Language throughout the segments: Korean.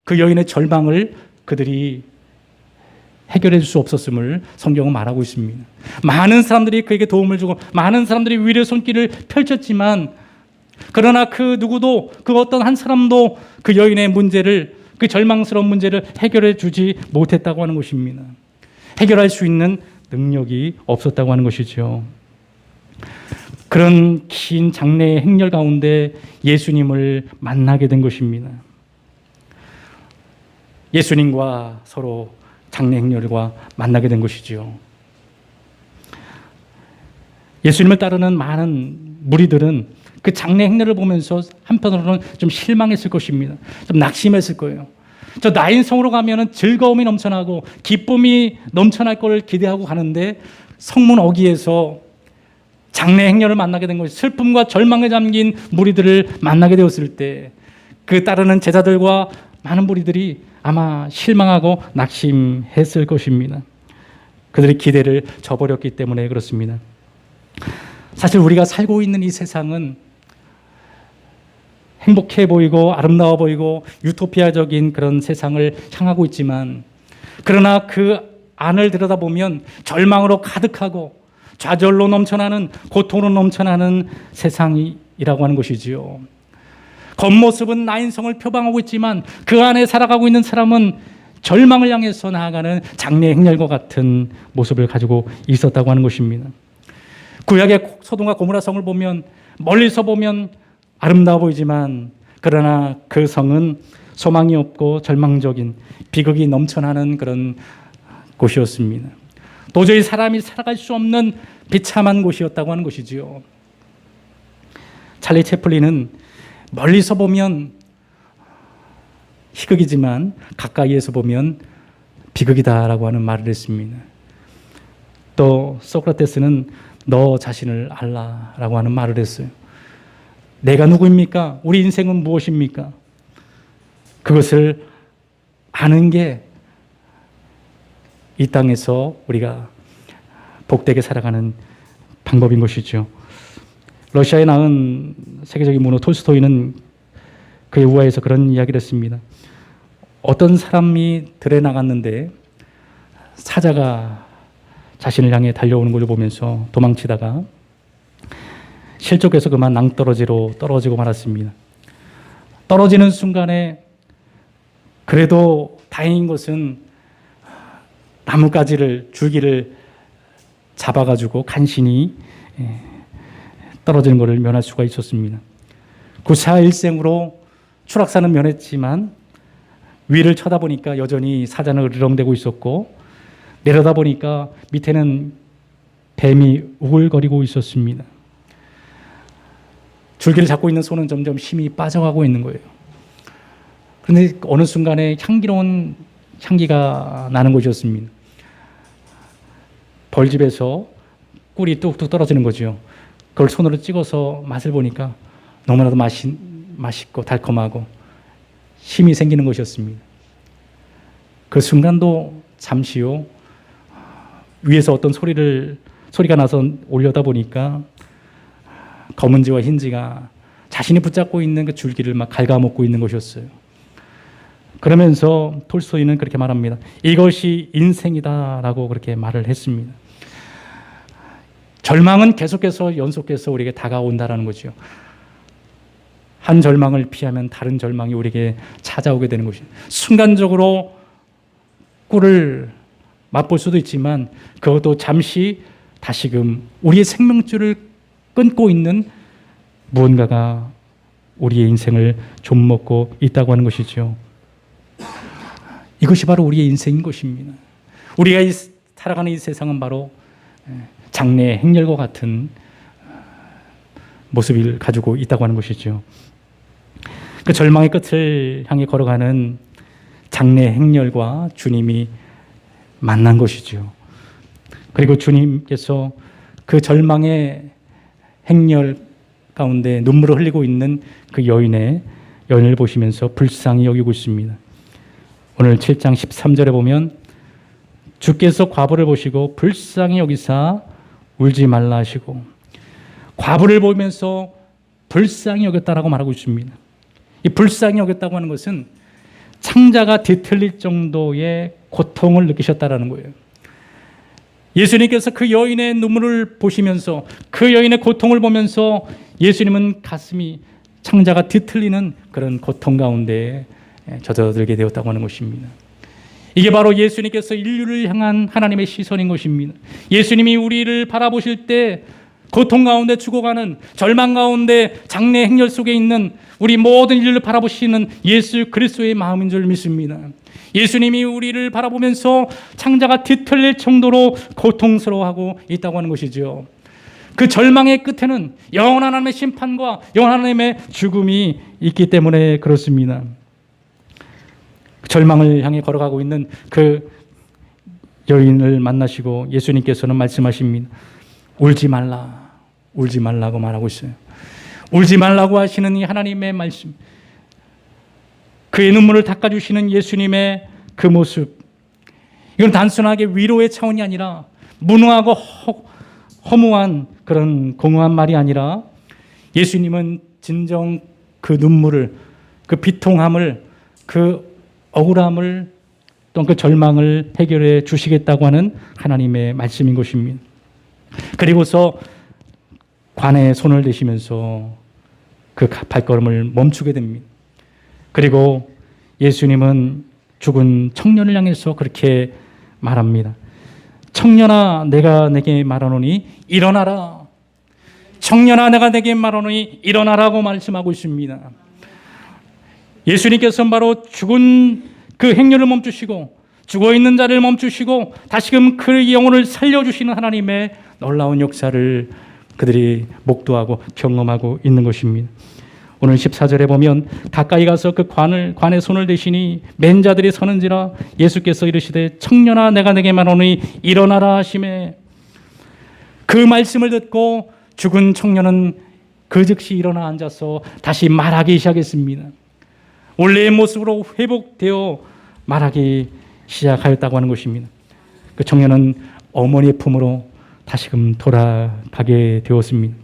그 여인의 절망을 그들이 해결해 줄 수 없었음을 성경은 말하고 있습니다. 많은 사람들이 그에게 도움을 주고 많은 사람들이 위로의 손길을 펼쳤지만 그러나 그 누구도 그 어떤 한 사람도 그 여인의 문제를, 그 절망스러운 문제를 해결해 주지 못했다고 하는 것입니다. 해결할 수 있는 능력이 없었다고 하는 것이죠. 그런 긴 장례의 행렬 가운데 예수님을 만나게 된 것입니다. 예수님과 서로 장례 행렬과 만나게 된 것이죠. 예수님을 따르는 많은 무리들은 그 장례 행렬을 보면서 한편으로는 좀 실망했을 것입니다. 좀 낙심했을 거예요. 저 나인성으로 가면은 즐거움이 넘쳐나고 기쁨이 넘쳐날 걸 기대하고 가는데 성문 어귀에서 장례 행렬을 만나게 된 것이, 슬픔과 절망에 잠긴 무리들을 만나게 되었을 때 그 따르는 제자들과 많은 무리들이 아마 실망하고 낙심했을 것입니다. 그들의 기대를 저버렸기 때문에 그렇습니다. 사실 우리가 살고 있는 이 세상은 행복해 보이고 아름다워 보이고 유토피아적인 그런 세상을 향하고 있지만, 그러나 그 안을 들여다보면 절망으로 가득하고 좌절로 넘쳐나는, 고통으로 넘쳐나는 세상이라고 하는 것이지요. 겉모습은 나인성을 표방하고 있지만 그 안에 살아가고 있는 사람은 절망을 향해서 나아가는 장례 행렬과 같은 모습을 가지고 있었다고 하는 것입니다. 구약의 소돔과 고모라 성을 보면 멀리서 보면 아름다워 보이지만 그러나 그 성은 소망이 없고 절망적인, 비극이 넘쳐나는 그런 곳이었습니다. 도저히 사람이 살아갈 수 없는 비참한 곳이었다고 하는 것이지요. 찰리 채플린은 멀리서 보면 희극이지만 가까이에서 보면 비극이다라고 하는 말을 했습니다. 또 소크라테스는 너 자신을 알라라고 하는 말을 했어요. 내가 누구입니까? 우리 인생은 무엇입니까? 그것을 아는 게 이 땅에서 우리가 복되게 살아가는 방법인 것이죠. 러시아에 낳은 세계적인 문호 톨스토이는 그의 우화에서 그런 이야기를 했습니다. 어떤 사람이 들에 나갔는데 사자가 자신을 향해 달려오는 걸 보면서 도망치다가 실족해서 그만 낭떠러지로 떨어지고 말았습니다. 떨어지는 순간에 그래도 다행인 것은 나뭇가지를, 줄기를 잡아가지고 간신히 떨어지는 것을 면할 수가 있었습니다. 구사일생으로 추락사는 면했지만 위를 쳐다보니까 여전히 사자는 으르렁대고 있었고 내려다 보니까 밑에는 뱀이 우글거리고 있었습니다. 줄기를 잡고 있는 손은 점점 힘이 빠져가고 있는 거예요. 그런데 어느 순간에 향기로운 향기가 나는 것이었습니다. 벌집에서 꿀이 뚝뚝 떨어지는 거죠. 그걸 손으로 찍어서 맛을 보니까 너무나도 맛있고 달콤하고 힘이 생기는 것이었습니다. 그 순간도 잠시요, 위에서 어떤 소리가 나서 올려다 보니까 검은지와 흰지가 자신이 붙잡고 있는 그 줄기를 막 갉아먹고 있는 것이었어요. 그러면서 톨스토이는 그렇게 말합니다. 이것이 인생이다라고 그렇게 말을 했습니다. 절망은 계속해서 연속해서 우리에게 다가온다라는 거죠. 한 절망을 피하면 다른 절망이 우리에게 찾아오게 되는 것이죠. 순간적으로 꿀을 맛볼 수도 있지만 그것도 잠시 다시금 우리의 생명줄을 끊고 있는 무언가가 우리의 인생을 좀먹고 있다고 하는 것이죠. 이것이 바로 우리의 인생인 것입니다. 우리가 살아가는 이 세상은 바로 장례 행렬과 같은 모습을 가지고 있다고 하는 것이죠. 그 절망의 끝을 향해 걸어가는 장례 행렬과 주님이 만난 것이죠. 그리고 주님께서 그 절망의 행렬 가운데 눈물을 흘리고 있는 그 여인을 보시면서 불쌍히 여기고 있습니다. 오늘 7장 13절에 보면 주께서 과부를 보시고 불쌍히 여기사 울지 말라 하시고, 과부를 보면서 불쌍히 여겼다라고 말하고 있습니다. 이 불쌍히 여겼다고 하는 것은 창자가 뒤틀릴 정도의 고통을 느끼셨다라는 거예요. 예수님께서 그 여인의 눈물을 보시면서, 그 여인의 고통을 보면서 예수님은 가슴이 창자가 뒤틀리는 그런 고통 가운데 젖어들게 되었다고 하는 것입니다. 이게 바로 예수님께서 인류를 향한 하나님의 시선인 것입니다. 예수님이 우리를 바라보실 때 고통 가운데 죽어가는, 절망 가운데 장래 행렬 속에 있는 우리 모든 인류를 바라보시는 예수 그리스도의 마음인 줄 믿습니다. 예수님이 우리를 바라보면서 창자가 뒤틀릴 정도로 고통스러워하고 있다고 하는 것이죠. 그 절망의 끝에는 영원한 하나님의 심판과 영원한 하나님의 죽음이 있기 때문에 그렇습니다. 절망을 향해 걸어가고 있는 그 여인을 만나시고 예수님께서는 말씀하십니다. 울지 말라, 울지 말라고 말하고 있어요. 울지 말라고 하시는 이 하나님의 말씀, 그의 눈물을 닦아주시는 예수님의 그 모습, 이건 단순하게 위로의 차원이 아니라 무능하고 허무한 그런 공허한 말이 아니라 예수님은 진정 그 눈물을, 그 비통함을, 그 억울함을, 또 그 절망을 해결해 주시겠다고 하는 하나님의 말씀인 것입니다. 그리고서 관에 손을 대시면서 그 발걸음을 멈추게 됩니다. 그리고 예수님은 죽은 청년을 향해서 그렇게 말합니다. 청년아, 내가 내게 말하노니 일어나라. 청년아, 내가 내게 말하노니 일어나라고 말씀하고 있습니다. 예수님께서는 바로 죽은 그 행렬을 멈추시고 죽어있는 자를 멈추시고 다시금 그 영혼을 살려주시는 하나님의 놀라운 역사를 그들이 목도하고 경험하고 있는 것입니다. 오늘 14절에 보면 가까이 가서 그 관에 손을 대시니 맨 자들이 서는지라 예수께서 이르시되 청년아, 내가 내게 말하노니 일어나라 하시매, 그 말씀을 듣고 죽은 청년은 그 즉시 일어나 앉아서 다시 말하기 시작했습니다. 원래의 모습으로 회복되어 말하기 시작하였다고 하는 것입니다. 그 청년은 어머니의 품으로 다시금 돌아가게 되었습니다.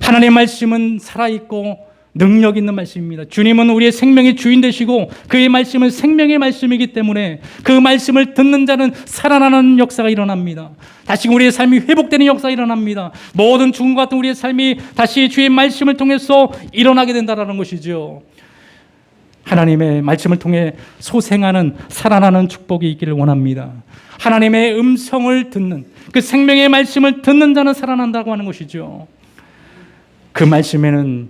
하나님의 말씀은 살아있고 능력 있는 말씀입니다. 주님은 우리의 생명의 주인 되시고 그의 말씀은 생명의 말씀이기 때문에 그 말씀을 듣는 자는 살아나는 역사가 일어납니다. 다시 우리의 삶이 회복되는 역사가 일어납니다. 모든 죽음과 같은 우리의 삶이 다시 주의 말씀을 통해서 일어나게 된다는 것이죠. 하나님의 말씀을 통해 소생하는 살아나는 축복이 있기를 원합니다. 하나님의 음성을 듣는, 그 생명의 말씀을 듣는 자는 살아난다고 하는 것이죠. 그 말씀에는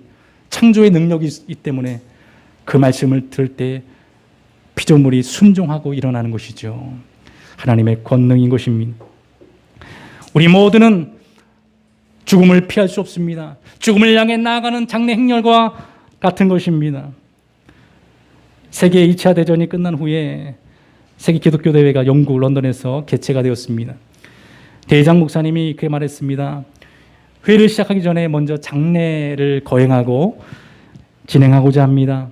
창조의 능력이 있기 때문에 그 말씀을 들을 때 피조물이 순종하고 일어나는 것이죠. 하나님의 권능인 것입니다. 우리 모두는 죽음을 피할 수 없습니다. 죽음을 향해 나아가는 장래 행렬과 같은 것입니다. 세계 2차 대전이 끝난 후에 세계 기독교 대회가 영국 런던에서 개최가 되었습니다. 대장 목사님이 그렇게 말했습니다. 회를 시작하기 전에 먼저 장례를 거행하고 진행하고자 합니다.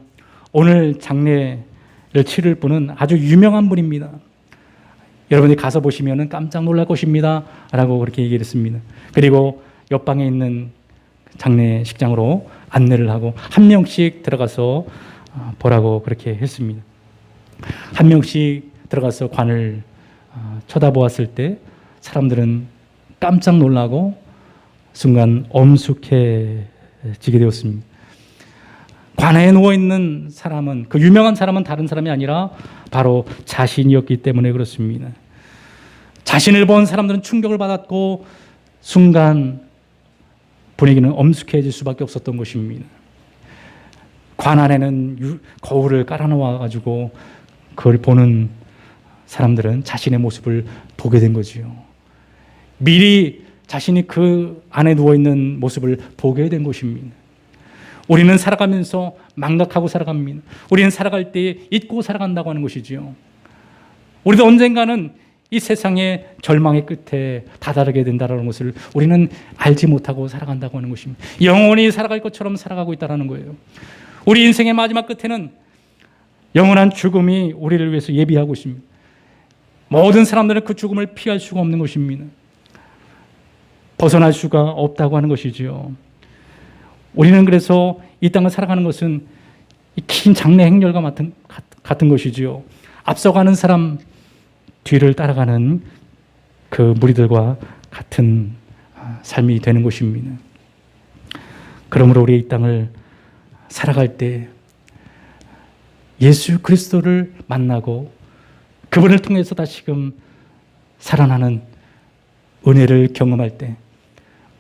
오늘 장례를 치를 분은 아주 유명한 분입니다. 여러분이 가서 보시면 깜짝 놀랄 것입니다. 라고 그렇게 얘기를 했습니다. 그리고 옆방에 있는 장례식장으로 안내를 하고 한 명씩 들어가서 보라고 그렇게 했습니다. 한 명씩 들어가서 관을 쳐다보았을 때 사람들은 깜짝 놀라고 순간 엄숙해지게 되었습니다. 관에 누워있는 사람은, 그 유명한 사람은 다른 사람이 아니라 바로 자신이었기 때문에 그렇습니다. 자신을 본 사람들은 충격을 받았고 순간 분위기는 엄숙해질 수밖에 없었던 것입니다. 관 안에는 거울을 깔아놓아가지고 그걸 보는 사람들은 자신의 모습을 보게 된 거지요. 미리 자신이 그 안에 누워있는 모습을 보게 된 것입니다. 우리는 살아가면서 망각하고 살아갑니다. 우리는 살아갈 때 잊고 살아간다고 하는 것이지요. 우리도 언젠가는 이 세상의 절망의 끝에 다다르게 된다는 것을 우리는 알지 못하고 살아간다고 하는 것입니다. 영원히 살아갈 것처럼 살아가고 있다는 거예요. 우리 인생의 마지막 끝에는 영원한 죽음이 우리를 위해서 예비하고 있습니다. 모든 사람들은 그 죽음을 피할 수가 없는 것입니다. 벗어날 수가 없다고 하는 것이지요. 우리는 그래서 이 땅을 살아가는 것은 긴 장래 행렬과 같은 것이지요. 앞서가는 사람 뒤를 따라가는 그 무리들과 같은 삶이 되는 것입니다. 그러므로 우리 이 땅을 살아갈 때 예수 그리스도를 만나고 그분을 통해서 다시금 살아나는 은혜를 경험할 때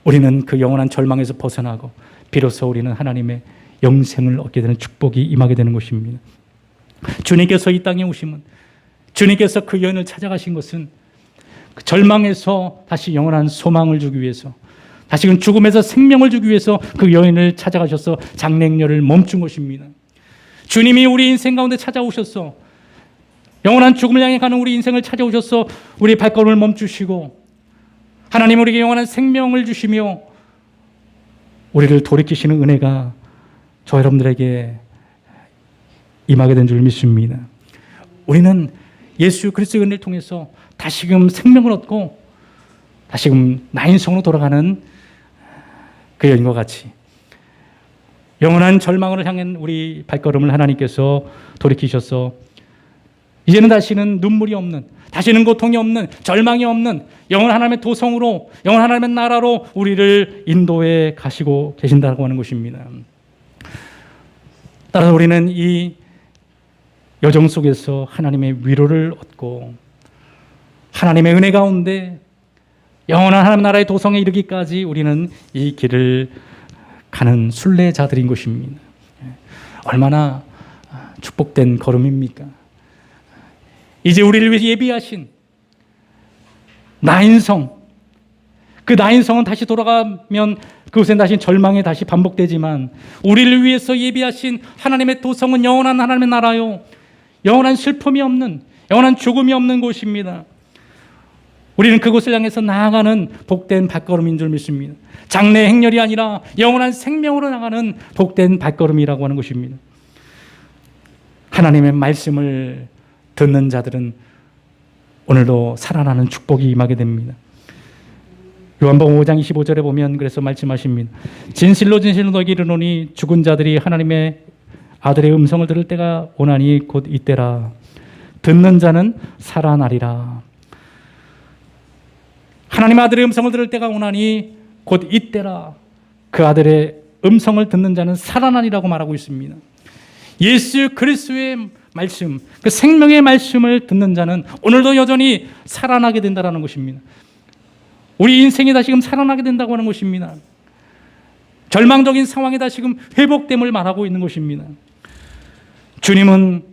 우리는 그 영원한 절망에서 벗어나고 비로소 우리는 하나님의 영생을 얻게 되는 축복이 임하게 되는 것입니다. 주님께서 이 땅에 오심은, 주님께서 그 여인을 찾아가신 것은 그 절망에서 다시 영원한 소망을 주기 위해서, 다시금 죽음에서 생명을 주기 위해서 그 여인을 찾아가셔서 장례행렬을 멈춘 것입니다. 주님이 우리 인생 가운데 찾아오셔서 영원한 죽음을 향해 가는 우리 인생을 찾아오셔서 우리 발걸음을 멈추시고 하나님 우리에게 영원한 생명을 주시며 우리를 돌이키시는 은혜가 저 여러분들에게 임하게 된 줄 믿습니다. 우리는 예수 그리스도의 은혜를 통해서 다시금 생명을 얻고 다시금 나인성으로 돌아가는 그 여인과 같이 영원한 절망을 향한 우리 발걸음을 하나님께서 돌이키셔서 이제는 다시는 눈물이 없는, 다시는 고통이 없는, 절망이 없는 영원한 하나님의 도성으로, 영원한 하나님의 나라로 우리를 인도해 가시고 계신다고 하는 것입니다. 따라서 우리는 이 여정 속에서 하나님의 위로를 얻고 하나님의 은혜 가운데 영원한 하나님 나라의 도성에 이르기까지 우리는 이 길을 가는 순례자들인 것입니다. 얼마나 축복된 걸음입니까? 이제 우리를 위해 예비하신 나인성, 그 나인성은 다시 돌아가면 그곳엔 다시 절망이 다시 반복되지만 우리를 위해서 예비하신 하나님의 도성은 영원한 하나님의 나라요, 영원한 슬픔이 없는, 영원한 죽음이 없는 곳입니다. 우리는 그곳을 향해서 나아가는 복된 발걸음인 줄 믿습니다. 장래 행렬이 아니라 영원한 생명으로 나가는 복된 발걸음이라고 하는 것입니다. 하나님의 말씀을 듣는 자들은 오늘도 살아나는 축복이 임하게 됩니다. 요한복음 5장 25절에 보면 그래서 말씀하십니다. 진실로 진실로 너희에게 이르노니 죽은 자들이 하나님의 아들의 음성을 들을 때가 오나니 곧 이때라. 듣는 자는 살아나리라. 하나님 아들의 음성을 들을 때가 오나니 곧 이때라. 그 아들의 음성을 듣는 자는 살아나리라고 말하고 있습니다. 예수 그리스도의 말씀, 그 생명의 말씀을 듣는 자는 오늘도 여전히 살아나게 된다는 것입니다. 우리 인생이 다시금 살아나게 된다고 하는 것입니다. 절망적인 상황이 다시금 회복됨을 말하고 있는 것입니다. 주님은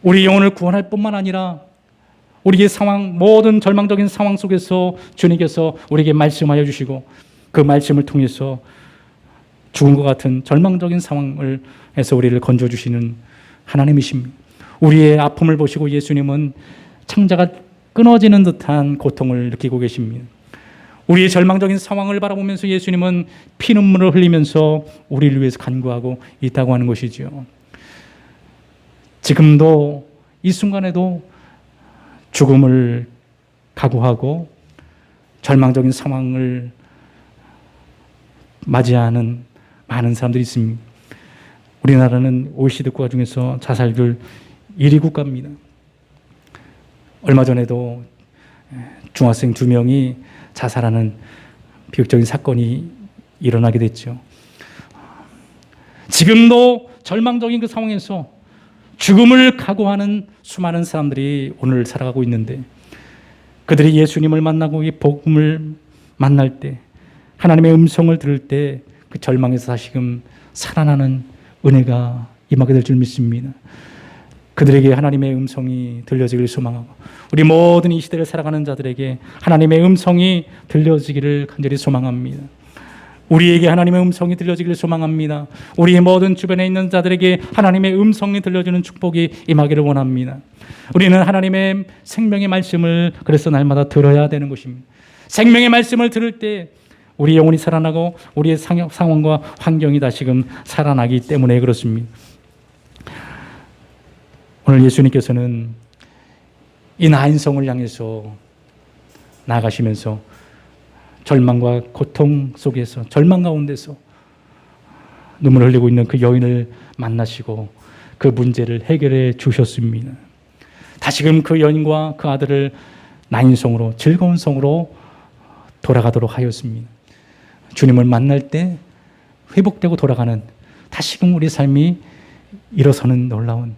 우리 영혼을 구원할 뿐만 아니라 우리의 상황, 모든 절망적인 상황 속에서 주님께서 우리에게 말씀하여 주시고 그 말씀을 통해서 죽은 것 같은 절망적인 상황을 해서 우리를 건져주시는 하나님이십니다. 우리의 아픔을 보시고 예수님은 창자가 끊어지는 듯한 고통을 느끼고 계십니다. 우리의 절망적인 상황을 바라보면서 예수님은 피눈물을 흘리면서 우리를 위해서 간구하고 있다고 하는 것이죠. 지금도 이 순간에도 죽음을 각오하고 절망적인 상황을 맞이하는 많은 사람들이 있습니다. 우리나라는 OECD 국가 중에서 자살률 1위 국가입니다. 얼마 전에도 중학생 2명이 자살하는 비극적인 사건이 일어나게 됐죠. 지금도 절망적인 그 상황에서 죽음을 각오하는 수많은 사람들이 오늘 살아가고 있는데 그들이 예수님을 만나고 이 복음을 만날 때 하나님의 음성을 들을 때 그 절망에서 다시금 살아나는 은혜가 임하게 될 줄 믿습니다. 그들에게 하나님의 음성이 들려지기를 소망하고 우리 모든 이 시대를 살아가는 자들에게 하나님의 음성이 들려지기를 간절히 소망합니다. 우리에게 하나님의 음성이 들려지기를 소망합니다. 우리의 모든 주변에 있는 자들에게 하나님의 음성이 들려주는 축복이 임하기를 원합니다. 우리는 하나님의 생명의 말씀을 그래서 날마다 들어야 되는 것입니다. 생명의 말씀을 들을 때 우리 영혼이 살아나고 우리의 상황과 환경이 다시금 살아나기 때문에 그렇습니다. 오늘 예수님께서는 이 나인성을 향해서 나아가시면서 절망과 고통 속에서 절망 가운데서 눈물 흘리고 있는 그 여인을 만나시고 그 문제를 해결해 주셨습니다. 다시금 그 여인과 그 아들을 나인성으로 즐거운 성으로 돌아가도록 하였습니다. 주님을 만날 때 회복되고 돌아가는 다시금 우리 삶이 일어서는 놀라운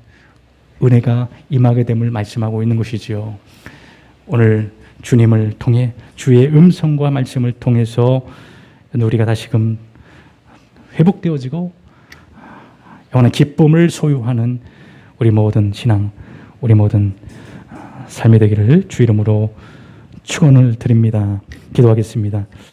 은혜가 임하게 됨을 말씀하고 있는 것이지요. 오늘 주님을 통해 주의 음성과 말씀을 통해서 우리가 다시금 회복되어지고 영원한 기쁨을 소유하는 우리 모든 신앙, 우리 모든 삶이 되기를 주 이름으로 축원을 드립니다. 기도하겠습니다.